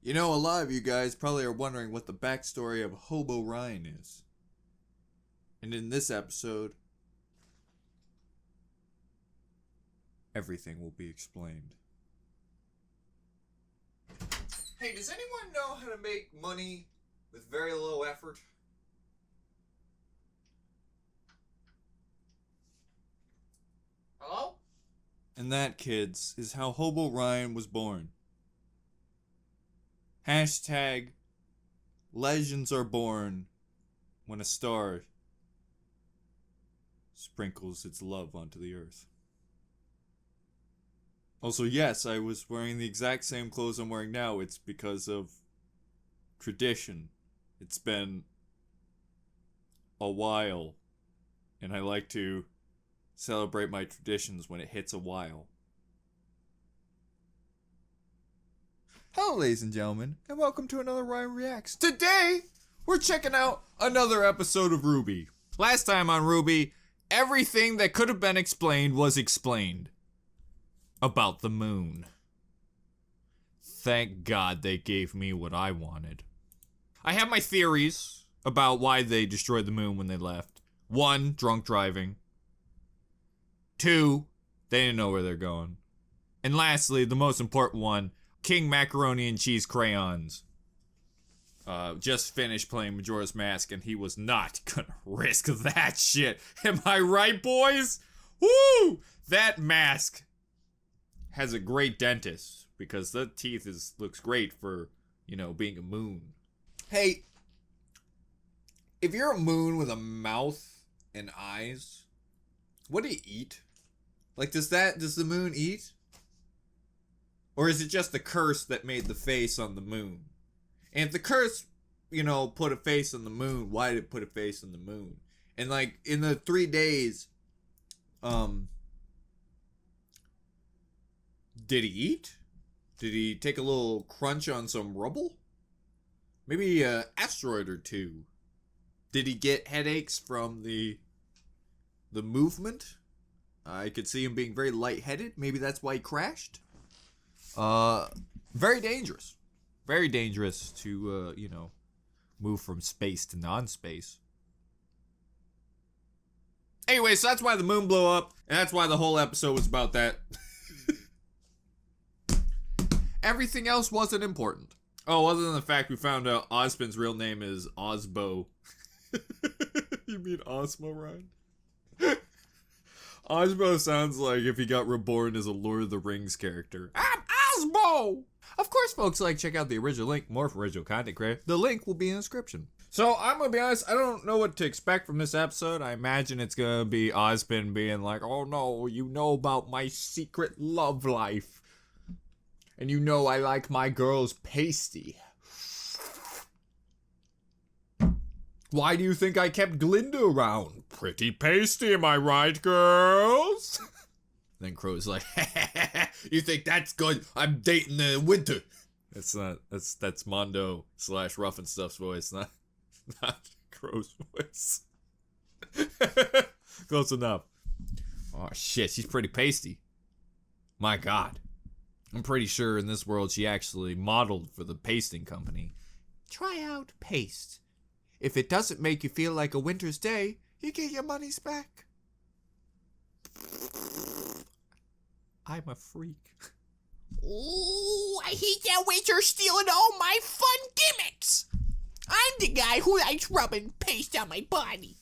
You know, a lot of you guys probably are wondering what the backstory of Hobo Ryan is. And in this episode, everything will be explained. Hey, does anyone know how to make money with very low effort? Hello? And that, kids, is how Hobo Ryan was born. Hashtag legends are born when a star sprinkles its love onto the earth. Also, yes, I was wearing the exact same clothes I'm wearing now. It's because of tradition. It's been a while, and I like to celebrate my traditions when it hits a while. Hello, ladies and gentlemen, and welcome to another Ryan Reacts. Today, we're checking out another episode of RWBY. Last time on RWBY, everything that could have been explained was explained. About the moon. Thank God they gave me what I wanted. I have my theories about why they destroyed the moon when they left. 1, drunk driving. 2, they didn't know where they're going. And lastly, the most important one, King Macaroni and Cheese crayons. Just finished playing Majora's Mask and he was not gonna risk that shit. Am I right, boys? Woo! That mask has a great dentist because the teeth looks great for, you know, being a moon. Hey, if you're a moon with a mouth and eyes, what do you eat? Like, does the moon eat? Or is it just the curse that made the face on the moon? And if the curse, you know, put a face on the moon, why did it put a face on the moon? And like, in the 3 days, did he eat? Did he take a little crunch on some rubble? Maybe an asteroid or two. Did he get headaches from the movement? I could see him being very lightheaded. Maybe that's why he crashed. Very dangerous. Very dangerous to, you know, move from space to non-space. Anyway, so that's why the moon blew up, and that's why the whole episode was about that. Everything else wasn't important. Oh, other than the fact we found out Ozpin's real name is Ozbo. You mean Ozmo, Ryan? Ozbo sounds like if he got reborn as a Lord of the Rings character. I'm Ozbo! Of course, folks, like, check out the original link, more for original content creator. The link will be in the description. So, I'm gonna be honest, I don't know what to expect from this episode. I imagine it's gonna be Ozpin being like, oh no, you know about my secret love life. And you know I like my girls pasty. Why do you think I kept Glinda around? Pretty pasty, am I right, girls? Then Crow's like, you think that's good? I'm dating the winter. That's Mondo / Rough and Stuff's voice, not Crow's voice. Close enough. Oh shit, she's pretty pasty. My God. I'm pretty sure in this world she actually modeled for the pasting company. Try out paste. If it doesn't make you feel like a winter's day, you get your money's back. I'm a freak. Ooh, I hate that winter's stealing all my fun gimmicks. I'm the guy who likes rubbing paste on my body.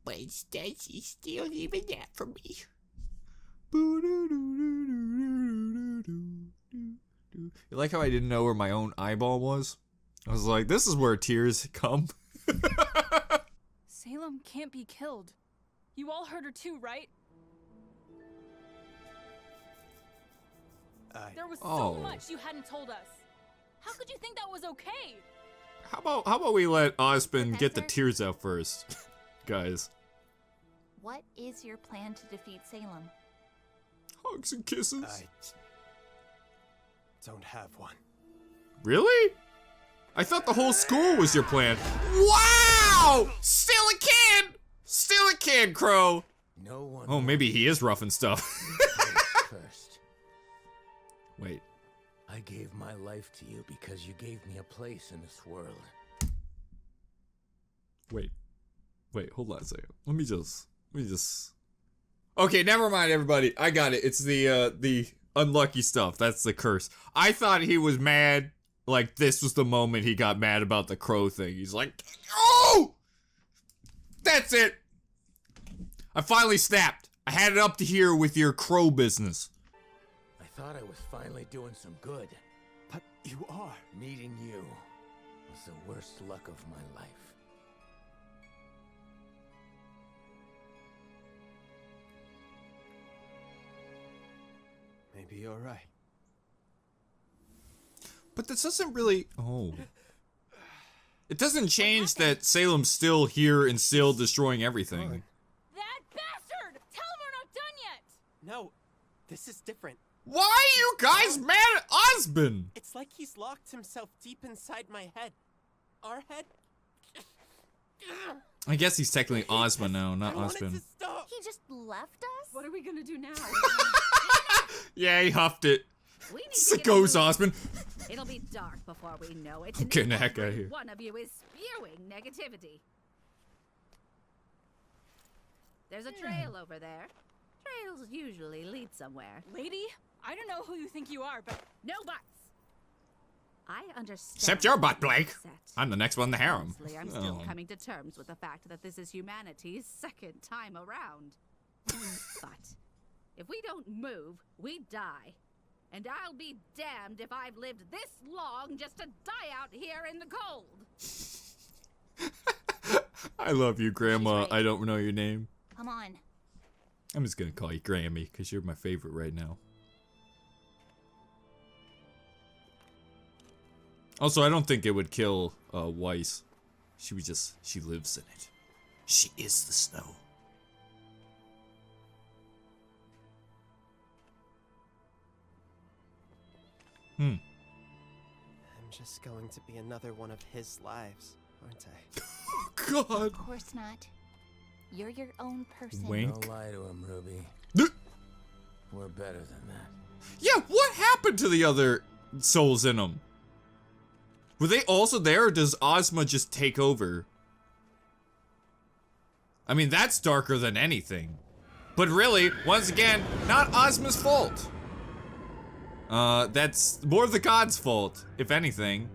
But instead, she steals even that from me. You like how I didn't know where my own eyeball was? I was like, this is where tears come. Salem can't be killed. You all heard her too, right? There was so much you hadn't told us. How could you think that was okay? How about we let Ozpin get the tears out first, guys? What is your plan to defeat Salem? Hugs and kisses. I don't have one. Really? I thought the whole school was your plan. Wow! Still a kid! Still a kid, Crow! No one. Oh, maybe he is rough and stuff. First. Wait. I gave my life to you because you gave me a place in this world. Wait, hold on a second. Let me just. Okay, never mind, everybody. I got it. It's the unlucky stuff. That's the curse. I thought he was mad. Like, this was the moment he got mad about the crow thing. He's like, oh! That's it! I finally snapped. I had it up to here with your crow business. I thought I was finally doing some good. But you are. Meeting you was the worst luck of my life. Maybe you're right. But this doesn't really... Oh. It doesn't change that Salem's still here and still destroying everything. That bastard! Tell him we're not done yet! No, this is different. Why are you guys mad at Osmond? It's like he's locked himself deep inside my head. Our head? I guess he's technically Ozma now, not I wanted Osmond. to stop. He just left us? What are we gonna do now? Yeah, he huffed it. We need to So get goes moving. Osmond. It'll be dark before we know it. I'm and getting the heck every out of here. One of you is spewing negativity. There's a trail over there. Trails usually lead somewhere. Lady, I don't know who you think you are, but No buts. I understand. Except your butt, Blake. upset. I'm the next one in the harem. Honestly, I'm still Oh. coming to terms with the fact that this is humanity's second time around. But if we don't move, we die. And I'll be damned if I've lived this long just to die out here in the cold. I love you, Grandma. right. I don't know your name. Come on. I'm just gonna call you Grammy, because you're my favorite right now. Also, I don't think it would kill Weiss. She lives in it. She is the snow. I'm just going to be another one of his lives, aren't I? God. Of course not. You're your own person. Wink. Don't lie to him, Ruby. Th- We're better than that. Yeah, what happened to the other souls in them? Were they also there, or does Ozma just take over? I mean, that's darker than anything. But really, once again, not Ozma's fault. That's more the god's fault, if anything.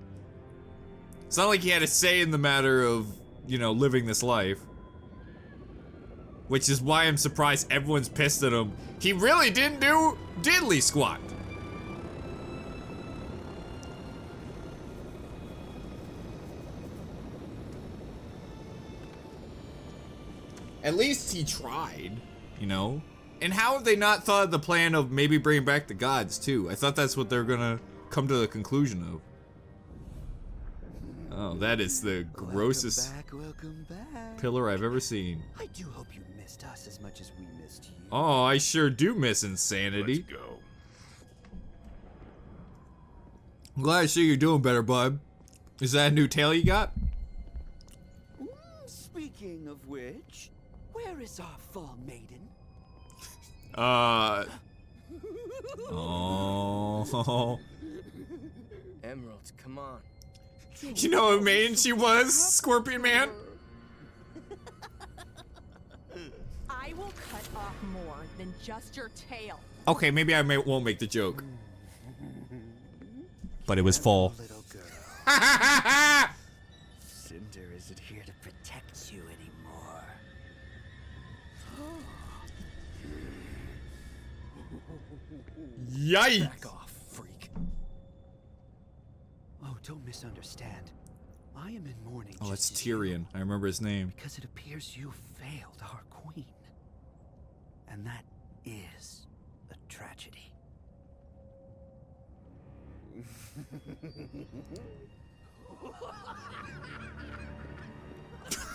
It's not like he had a say in the matter of, you know, living this life. Which is why I'm surprised everyone's pissed at him. He really didn't do diddly squat. At least he tried, you know? And how have they not thought of the plan of maybe bringing back the gods, too? I thought that's what they're gonna come to the conclusion of. Oh, that is the grossest Welcome back. pillar I've ever seen. I do hope you missed us as much as we missed you. Oh, I sure do miss insanity. Let's go. I'm glad to see you're doing better, bud. Is that a new tail you got? Speaking of which, where is our fall maiden? Oh. Emerald, come on. You know what maiden she was, Scorpion Man? I will cut off more than just your tail. Okay, maybe I won't make the joke. But it was fall. Little girl. Cinder isn't here to protect you anymore. Yikes! Back off, freak. Oh, don't misunderstand. I am in mourning. Oh, just it's as you, Tyrion. I remember his name. because it appears you failed our queen. And that is a tragedy.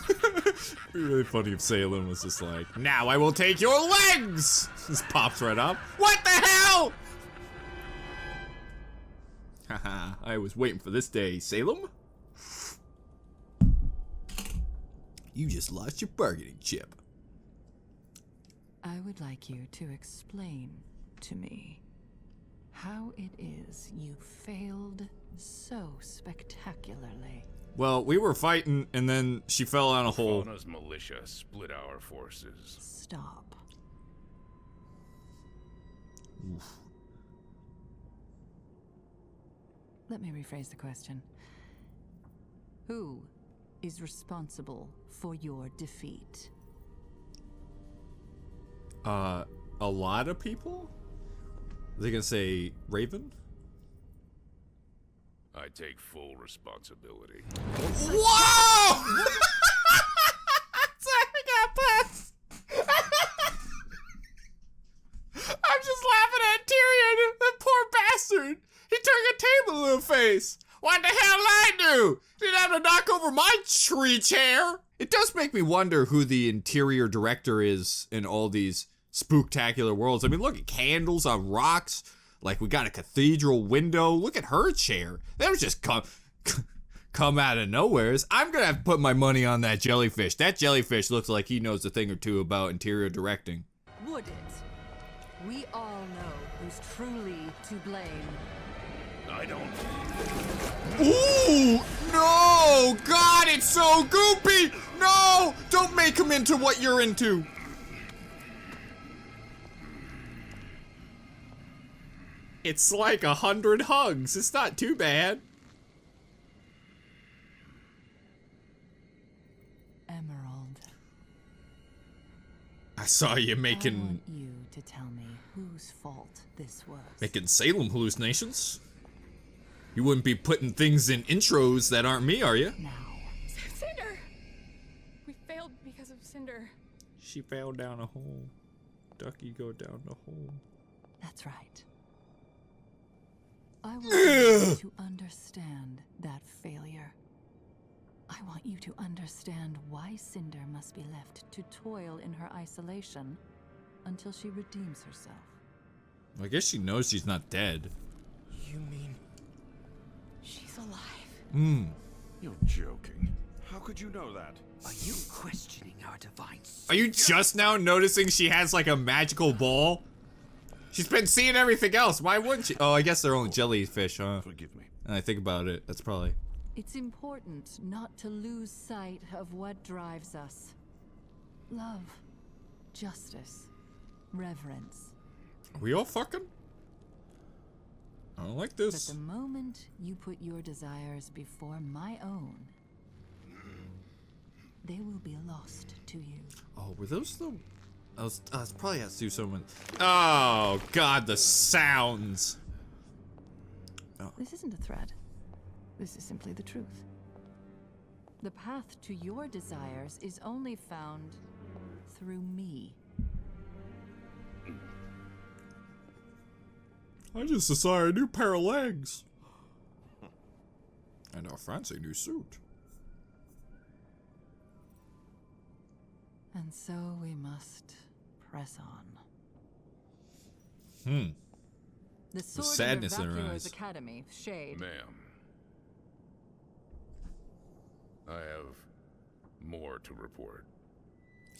It'd be really funny if Salem was just like, now I will take your legs! Just pops right up. What the hell? Haha, I was waiting for this day, Salem. You just lost your bargaining chip. I would like you to explain to me how it is you failed so spectacularly. Well, we were fighting, and then she fell down a hole. Fauna's militia split our forces. Stop. Oof. Let me rephrase the question. Who is responsible for your defeat? A lot of people? Are they gonna say Raven? I take full responsibility. Whoa! Sorry, I got pissed. I'm just laughing at Tyrion, the poor bastard. He turned a table in the face. What the hell did I do? Didn't have to knock over my tree chair. It does make me wonder who the interior director is in all these spooktacular worlds. I mean, look at candles on rocks. Like, we got a cathedral window. Look at her chair. That was just come out of nowhere. I'm gonna have to put my money on that jellyfish. That jellyfish looks like he knows a thing or two about interior directing. Would it? We all know who's truly to blame. I don't. Ooh! No! God, it's so goopy! No! Don't make him into what you're into! It's like 100 hugs. It's not too bad. Emerald. I saw you I making want you to tell me whose fault this was. making Salem hallucinations. You wouldn't be putting things in intros that aren't me, are you? Now. Cinder! We failed because of Cinder. She fell down a hole. Ducky go down the hole. That's right. I want you to understand that failure. I want you to understand why Cinder must be left to toil in her isolation until she redeems herself. I guess she knows she's not dead. You mean She's alive. Hmm. You're joking. How could you know that? Are you questioning our divine? Are you just now noticing she has like a magical ball? She's been seeing everything else. Why wouldn't she? Oh, I guess they're only jellyfish, huh? Forgive me. And I think about it, that's probably... It's important not to lose sight of what drives us. Love, justice, reverence. Are we all fucking? I don't like But this. the moment you put your desires before my own, they will be lost to you. Oh, were those the... I was probably has to do something. Oh, God, the sounds. Oh. This isn't a threat. This is simply the truth. The path to your desires is only found through me. I just desired a new pair of legs. And a fancy new suit. And so we must press on. The sword sadness in her Vacuo's eyes. Academy, Shade. Ma'am. I have more to report.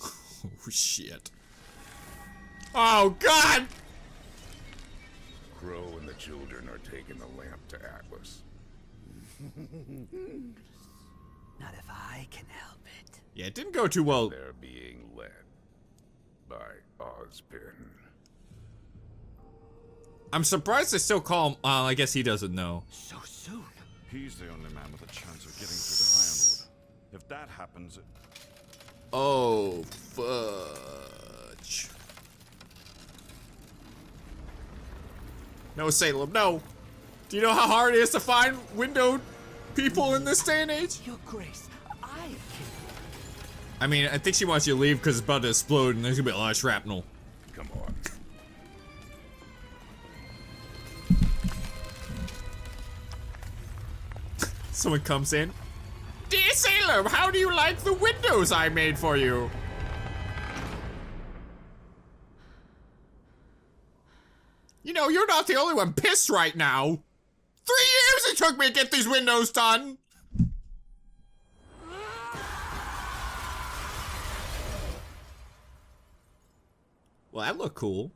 Oh, shit. Oh, God! Crow and the children are taking the lamp to Atlas. Not if I can help it. Yeah, it didn't go too well. They're being led by Ozpin. I'm surprised they still call him. I guess he doesn't know. So soon. He's the only man with a chance of getting through to Ironwood. If that happens, Oh, fudge. No, Salem, no. Do you know how hard it is to find windowed people in this day and age? Your Grace, I can. I mean, I think she wants you to leave because it's about to explode and there's gonna be a lot of shrapnel. Come on. Someone comes in. Dear Salem, how do you like the windows I made for you? You know, you're not the only one pissed right now. 3 years it took me to get these windows done. Well, that looked cool.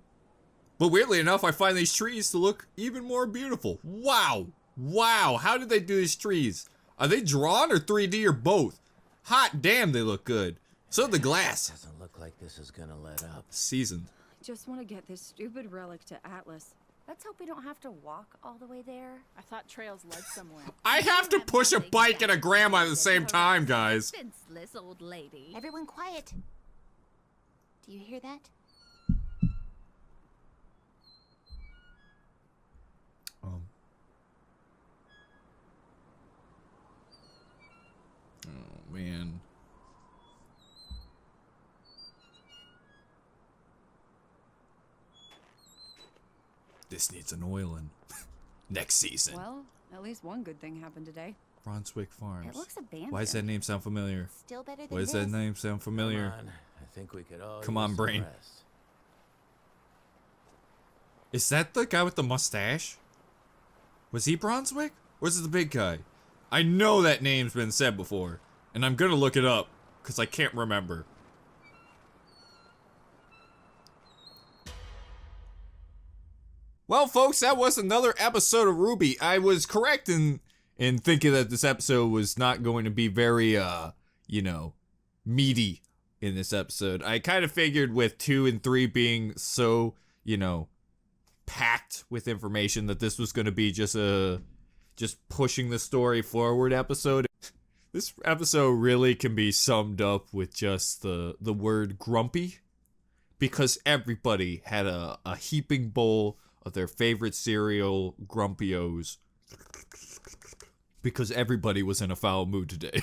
But weirdly enough, I find these trees to look even more beautiful. Wow. Wow. How did they do these trees? Are they drawn or 3D or both? Hot damn, they look good. So the glass. Doesn't look like this is gonna let up. Seasoned. I just want to get this stupid relic to Atlas. Let's hope we don't have to walk all the way there. I thought trails led somewhere. I have to push a bike and a grandma at the same time, guys. Defenseless old lady. Everyone quiet. Do you hear that? Oh, man. This needs an oiling. Next season. Well, at least one good thing happened today. Brunswick Farms. It looks abandoned. Why does that name sound familiar? Still better than Why does this. that name sound familiar? Come on. I think we could all Come use on, some brain. rest. Is that the guy with the mustache? Was he Brunswick? Or is it the big guy? I know that name's been said before. And I'm gonna look it up. Because I can't remember. Well, folks, that was another episode of RWBY. I was correct in thinking that this episode was not going to be very, you know, meaty in this episode. I kind of figured with 2 and 3 being so, you know, packed with information that this was going to be just pushing the story forward episode. This episode really can be summed up with just the word grumpy, because everybody had a heaping bowl of their favorite cereal, Grumpios, because everybody was in a foul mood today.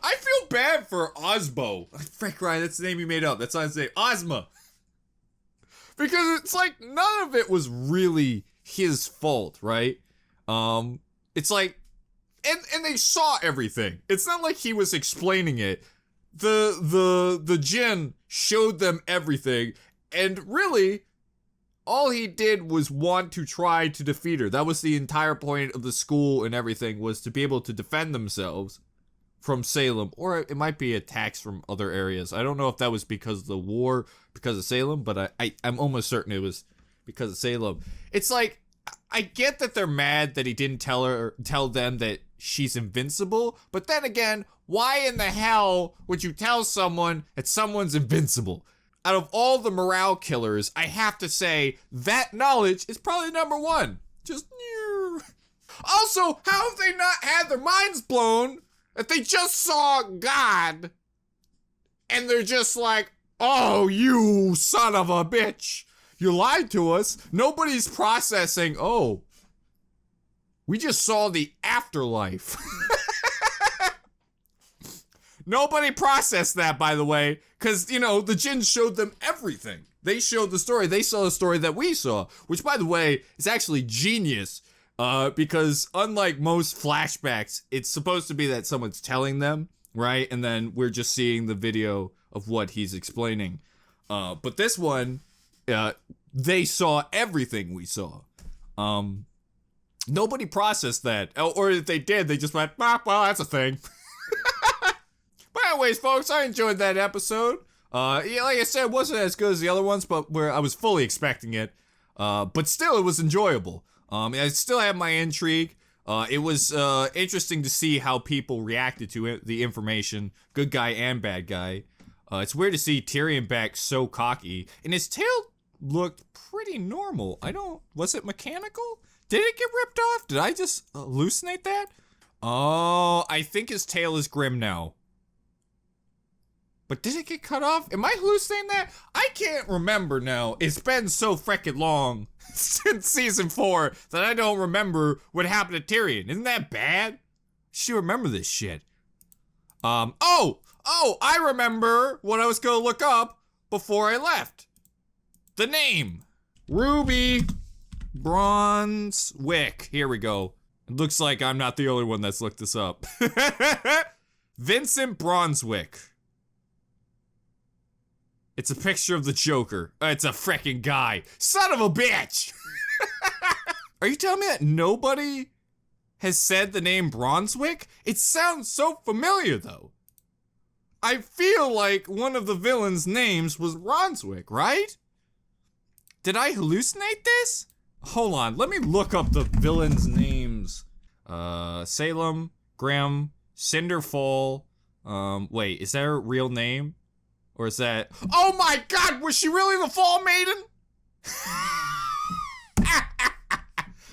I feel bad for Osmo. Frank Ryan, that's the name he made up. That's not his name. Ozma. Because it's like none of it was really his fault, right? It's like, and they saw everything. It's not like he was explaining it. The djinn showed them everything, and really, all he did was want to try to defeat her. That was the entire point of the school and everything, was to be able to defend themselves from Salem, or it might be attacks from other areas. I don't know if that was because of the war, because of Salem, but I'm almost certain it was because of Salem. It's like, I get that they're mad that he didn't tell them that she's invincible, but then again, why in the hell would you tell someone that someone's invincible? Out of all the morale killers, I have to say that knowledge is probably number 1. Just also, how have they not had their minds blown if they just saw God and they're just like, oh, you son of a bitch, you lied to us. Nobody's processing, oh, we just saw the afterlife. Nobody processed that, by the way, because, you know, the djinn showed them everything. They showed the story. They saw the story that we saw, which, by the way, is actually genius, because unlike most flashbacks, it's supposed to be that someone's telling them, right? And then we're just seeing the video of what he's explaining. But this one, they saw everything we saw. Nobody processed that. Or if they did, they just went, well, that's a thing. But anyways, folks, I enjoyed that episode. Yeah, like I said, it wasn't as good as the other ones, but I was fully expecting it. But still, it was enjoyable. I still have my intrigue. It was interesting to see how people reacted to it, the information, good guy and bad guy. It's weird to see Tyrion back so cocky, and his tail looked pretty normal. Was it mechanical? Did it get ripped off? Did I just hallucinate that? Oh, I think his tail is grim now. But did it get cut off? Am I hallucinating that? I can't remember now. It's been so frickin' long since season 4 that I don't remember what happened to Tyrion. Isn't that bad? I should remember this shit. Oh, I remember what I was gonna look up before I left. The name. RWBY Brunswick. Here we go. It looks like I'm not the only one that's looked this up. Vincent Brunswick. It's a picture of the Joker. It's a frickin' guy. Son of a bitch! Are you telling me that nobody has said the name Brunswick? It sounds so familiar, though. I feel like one of the villains' names was Brunswick, right? Did I hallucinate this? Hold on, let me look up the villains' names. Salem, Graham, Cinderfall. Wait, is that her real name? Or is that... Oh my god, was she really the Fall Maiden?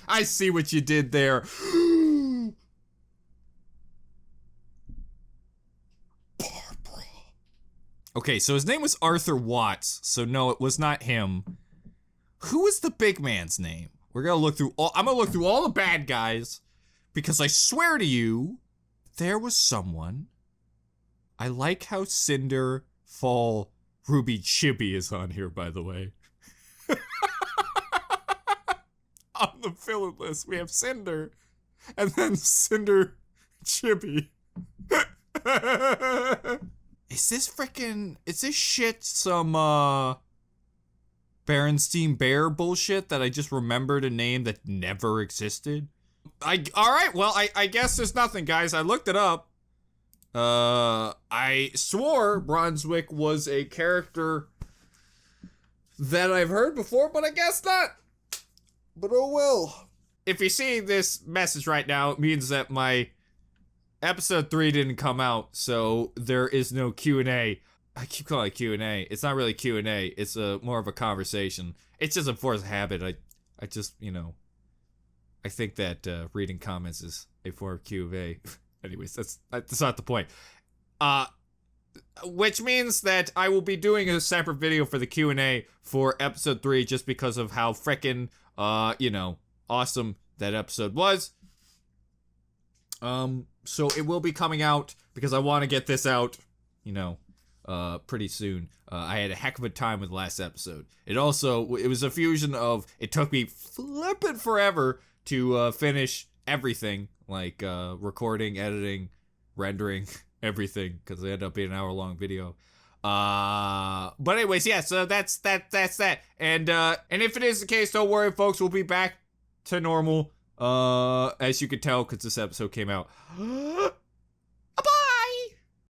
I see what you did there. Barbara. Okay, so his name was Arthur Watts, so no, it was not him. Who is the big man's name? We're gonna look through all... I'm gonna look through all the bad guys, because I swear to you, there was someone... I like how Cinder, Fall, Ruby, Chibi is on here, by the way. On the villain list, we have Cinder, and then Cinder, Chibi. Is this shit some, Berenstein Bear bullshit that I just remembered a name that never existed? Alright, well, I guess there's nothing, guys. I looked it up. I swore Brunswick was a character that I've heard before, but I guess not. But oh well. If you see this message right now, it means that my episode 3 didn't come out, so there is no Q&A. I keep calling it Q&A. It's not really Q&A. It's more of a conversation. It's just a forced habit. I just, you know, I think that reading comments is a form of Q&A. Anyways, that's not the point. Which means that I will be doing a separate video for the Q&A for episode 3 just because of how frickin', you know, awesome that episode was. So it will be coming out because I want to get this out, you know, pretty soon. I had a heck of a time with the last episode. It was a fusion of, it took me flippin' forever to finish everything, like recording, editing, rendering, everything, because it ended up being an hour-long video. But anyways, yeah, so that's that. And if it is the case, don't worry, folks, we'll be back to normal, as you can tell, because this episode came out